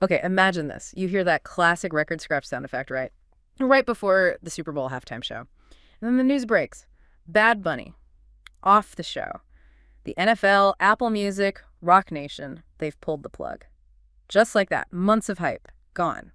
Okay, imagine this. You hear that classic record scratch sound effect, right? Right before the Super Bowl halftime show. And then the news breaks. Bad Bunny, off the show. The NFL, Apple Music, Rock Nation, they've pulled the plug. Just like that, months of hype, gone.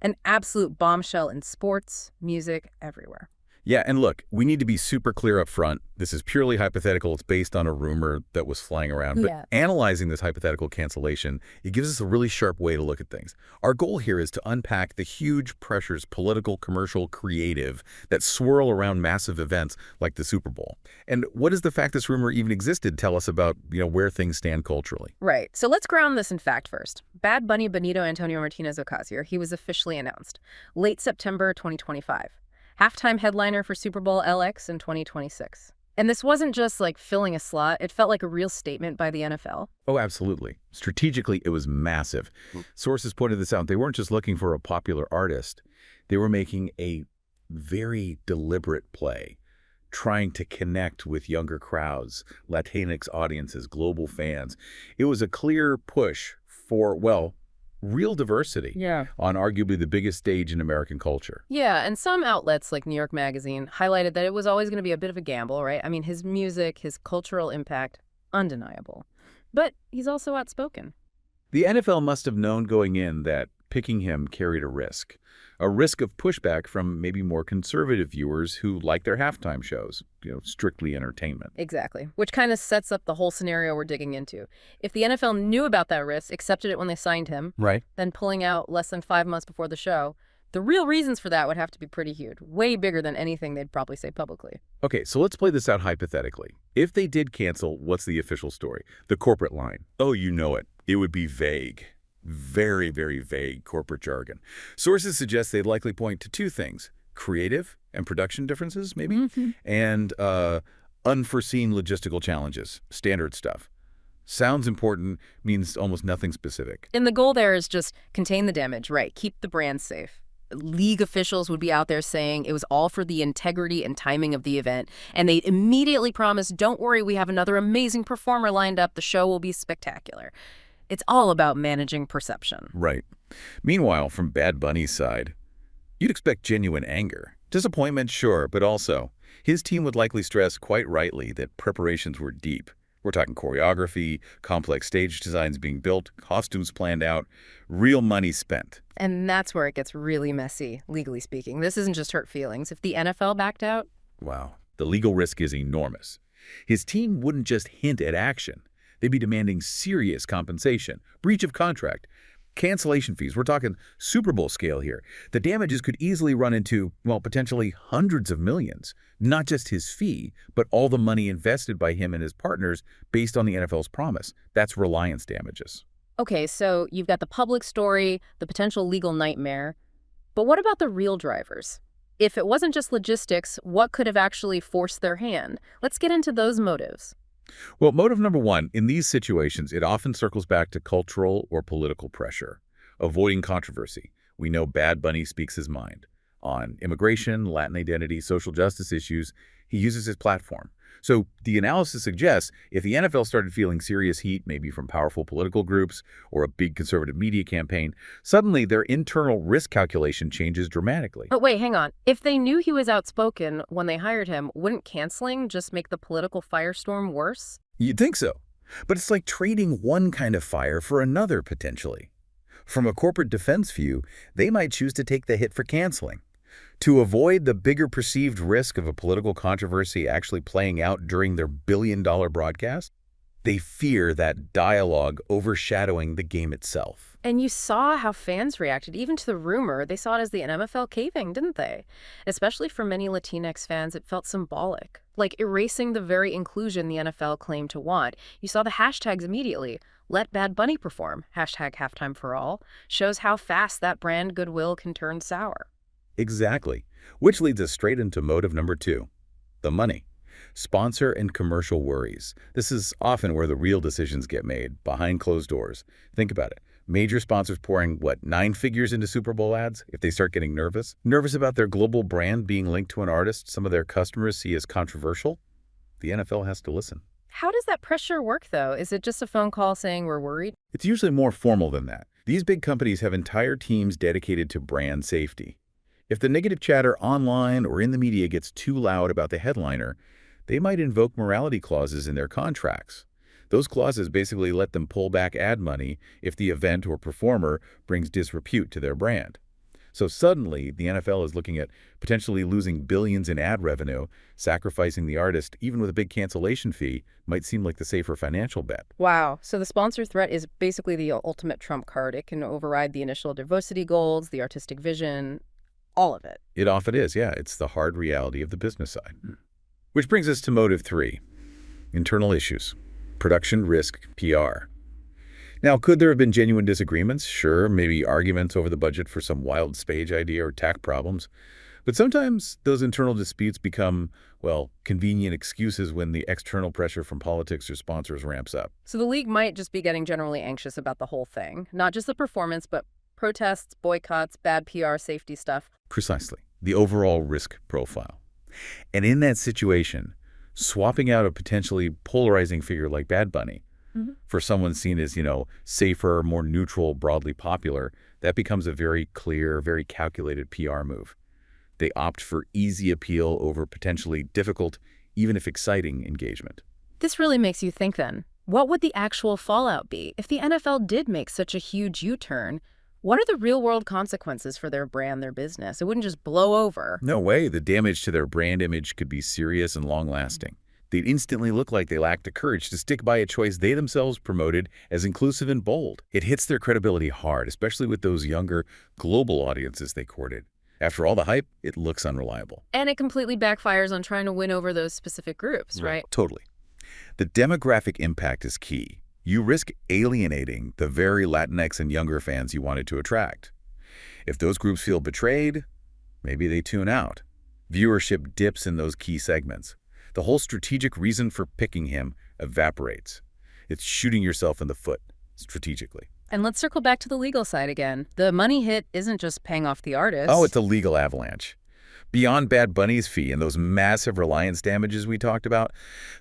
An absolute bombshell in sports, music, everywhere. Yeah, and look, we need to be super clear up front. This is purely hypothetical. It's based on a rumor that was flying around. But Yeah. analyzing this hypothetical cancellation, it gives us a really sharp way to look at things. Our goal here is to unpack the huge pressures, political, commercial, creative, that swirl around massive events like the Super Bowl. And what does the fact this rumor even existed tell us about, where things stand culturally? Right. So let's ground this in fact first. Bad Bunny Benito Antonio Martinez Ocasio, he was officially announced. Late September 2025. Halftime headliner for Super Bowl LX in 2026. And this wasn't just like filling a slot. It felt like a real statement by the NFL. Oh, absolutely. Strategically, it was massive. Sources pointed this out. They weren't just looking for a popular artist. They were making a very deliberate play, trying to connect with younger crowds, Latinx audiences, global fans. It was a clear push for, real diversity on arguably the biggest stage in American culture. Yeah, and some outlets like New York Magazine highlighted that it was always going to be a bit of a gamble, right? I mean, his music, his cultural impact, undeniable. But he's also outspoken. The NFL must have known going in that picking him carried a risk of pushback from maybe more conservative viewers who like their halftime shows, strictly entertainment. Exactly, which kind of sets up the whole scenario we're digging into. If the NFL knew about that risk, accepted it when they signed him, Right. then pulling out less than 5 months before the show, the real reasons for that would have to be pretty huge, way bigger than anything they'd probably say publicly. Okay, so let's play this out hypothetically. If they did cancel, what's the official story? The corporate line. Oh, you know it. It would be vague. Very, very vague corporate jargon. Sources suggest they'd likely point to two things: creative and production differences, maybe, and unforeseen logistical challenges, standard stuff. Sounds important, means almost nothing specific. And the goal there is just contain the damage, right? Keep the brand safe. League officials would be out there saying it was all for the integrity and timing of the event, and they immediately promised, don't worry, we have another amazing performer lined up. The show will be spectacular. It's all about managing perception. Right. Meanwhile, from Bad Bunny's side, you'd expect genuine anger. Disappointment, sure, but also, his team would likely stress quite rightly that preparations were deep. We're talking choreography, complex stage designs being built, costumes planned out, real money spent. And that's where it gets really messy, legally speaking. This isn't just hurt feelings. If the NFL backed out... Wow. The legal risk is enormous. His team wouldn't just hint at action. They'd be demanding serious compensation, breach of contract, cancellation fees. We're talking Super Bowl scale here. The damages could easily run into, potentially hundreds of millions. Not just his fee, but all the money invested by him and his partners based on the NFL's promise. That's reliance damages. Okay, so you've got the public story, the potential legal nightmare. But what about the real drivers? If it wasn't just logistics, what could have actually forced their hand? Let's get into those motives. Well, motive number one, in these situations, it often circles back to cultural or political pressure, avoiding controversy. We know Bad Bunny speaks his mind. On immigration, Latin identity, social justice issues, he uses his platform. So the analysis suggests if the NFL started feeling serious heat, maybe from powerful political groups or a big conservative media campaign, suddenly their internal risk calculation changes dramatically. But wait, hang on. If they knew he was outspoken when they hired him, wouldn't canceling just make the political firestorm worse? You'd think so. But it's like trading one kind of fire for another, potentially. From a corporate defense view, they might choose to take the hit for canceling. To avoid the bigger perceived risk of a political controversy actually playing out during their billion-dollar broadcast, they fear that dialogue overshadowing the game itself. And you saw how fans reacted, even to the rumor. They saw it as the NFL caving, didn't they? Especially for many Latinx fans, it felt symbolic, like erasing the very inclusion the NFL claimed to want. You saw the hashtags immediately. Let Bad Bunny perform, #HalftimeForAll, shows how fast that brand goodwill can turn sour. Exactly. Which leads us straight into motive number two, the money. Sponsor and commercial worries. This is often where the real decisions get made, behind closed doors. Think about it. Major sponsors pouring, 9 figures into Super Bowl ads if they start getting nervous? Nervous about their global brand being linked to an artist some of their customers see as controversial? The NFL has to listen. How does that pressure work, though? Is it just a phone call saying we're worried? It's usually more formal than that. These big companies have entire teams dedicated to brand safety. If the negative chatter online or in the media gets too loud about the headliner, they might invoke morality clauses in their contracts. Those clauses basically let them pull back ad money if the event or performer brings disrepute to their brand. So suddenly, the NFL is looking at potentially losing billions in ad revenue. Sacrificing the artist, even with a big cancellation fee, might seem like the safer financial bet. Wow. So the sponsor threat is basically the ultimate trump card. It can override the initial diversity goals, the artistic vision, all of it. It often is, yeah. It's the hard reality of the business side. Which brings us to motive 3, internal issues, production risk, PR. Now, could there have been genuine disagreements? Sure, maybe arguments over the budget for some wild stage idea or tech problems. But sometimes those internal disputes become, well, convenient excuses when the external pressure from politics or sponsors ramps up. So the league might just be getting generally anxious about the whole thing, not just the performance, but protests, boycotts, bad PR, safety stuff. Precisely, the overall risk profile. And in that situation, swapping out a potentially polarizing figure like Bad Bunny for someone seen as, safer, more neutral, broadly popular, that becomes a very clear, very calculated PR move. They opt for easy appeal over potentially difficult, even if exciting, engagement. This really makes you think then. What would the actual fallout be if the NFL did make such a huge U-turn? What are the real-world consequences for their brand, their business? It wouldn't just blow over. No way. The damage to their brand image could be serious and long-lasting. They'd instantly look like they lacked the courage to stick by a choice they themselves promoted as inclusive and bold. It hits their credibility hard, especially with those younger, global audiences they courted. After all the hype, it looks unreliable. And it completely backfires on trying to win over those specific groups, right? Totally. The demographic impact is key. You risk alienating the very Latinx and younger fans you wanted to attract. If those groups feel betrayed, maybe they tune out. Viewership dips in those key segments. The whole strategic reason for picking him evaporates. It's shooting yourself in the foot, strategically. And let's circle back to the legal side again. The money hit isn't just paying off the artist. Oh, it's a legal avalanche. Beyond Bad Bunny's fee and those massive reliance damages we talked about,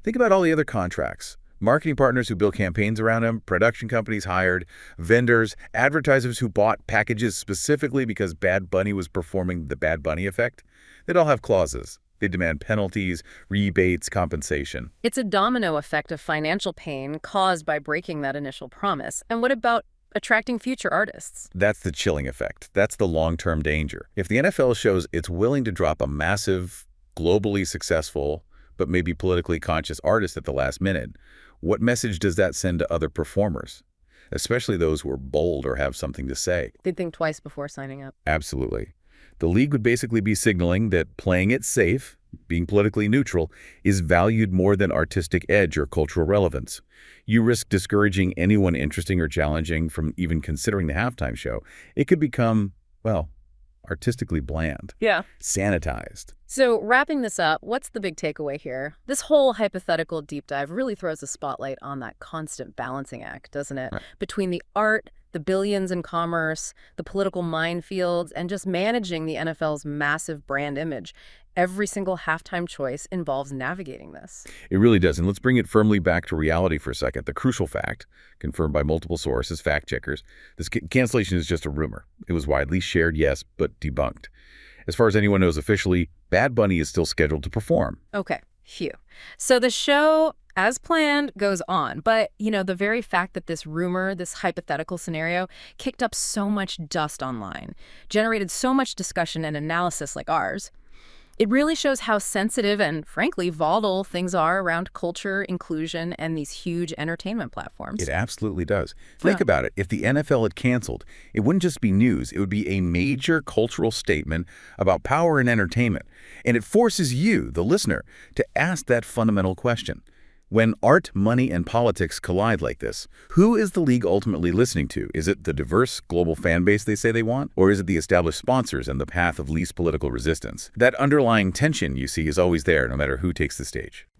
think about all the other contracts. Marketing partners who build campaigns around him, production companies hired, vendors, advertisers who bought packages specifically because Bad Bunny was performing the Bad Bunny effect. They'd all have clauses. They demand penalties, rebates, compensation. It's a domino effect of financial pain caused by breaking that initial promise. And what about attracting future artists? That's the chilling effect. That's the long-term danger. If the NFL shows it's willing to drop a massive, globally successful, but maybe politically conscious artist at the last minute, what message does that send to other performers? Especially those who are bold or have something to say. They'd think twice before signing up. Absolutely. The league would basically be signaling that playing it safe, being politically neutral, is valued more than artistic edge or cultural relevance. You risk discouraging anyone interesting or challenging from even considering the halftime show. It could become, well, artistically bland. Yeah. Sanitized. So wrapping this up, what's the big takeaway here? This whole hypothetical deep dive really throws a spotlight on that constant balancing act, doesn't it? Right. Between the art, the billions in commerce, the political minefields, and just managing the NFL's massive brand image. Every single halftime choice involves navigating this. It really does. And let's bring it firmly back to reality for a second. The crucial fact, confirmed by multiple sources, fact checkers, this cancellation is just a rumor. It was widely shared, yes, but debunked. As far as anyone knows officially, Bad Bunny is still scheduled to perform. Okay, phew. So the show, as planned, goes on. But, the very fact that this rumor, this hypothetical scenario, kicked up so much dust online, generated so much discussion and analysis like ours, it really shows how sensitive and, frankly, volatile things are around culture, inclusion, and these huge entertainment platforms. It absolutely does. Think about it. If the NFL had canceled, it wouldn't just be news. It would be a major cultural statement about power and entertainment. And it forces you, the listener, to ask that fundamental question. When art, money, and politics collide like this, who is the league ultimately listening to? Is it the diverse global fan base they say they want? Or is it the established sponsors and the path of least political resistance? That underlying tension, you see, is always there, no matter who takes the stage.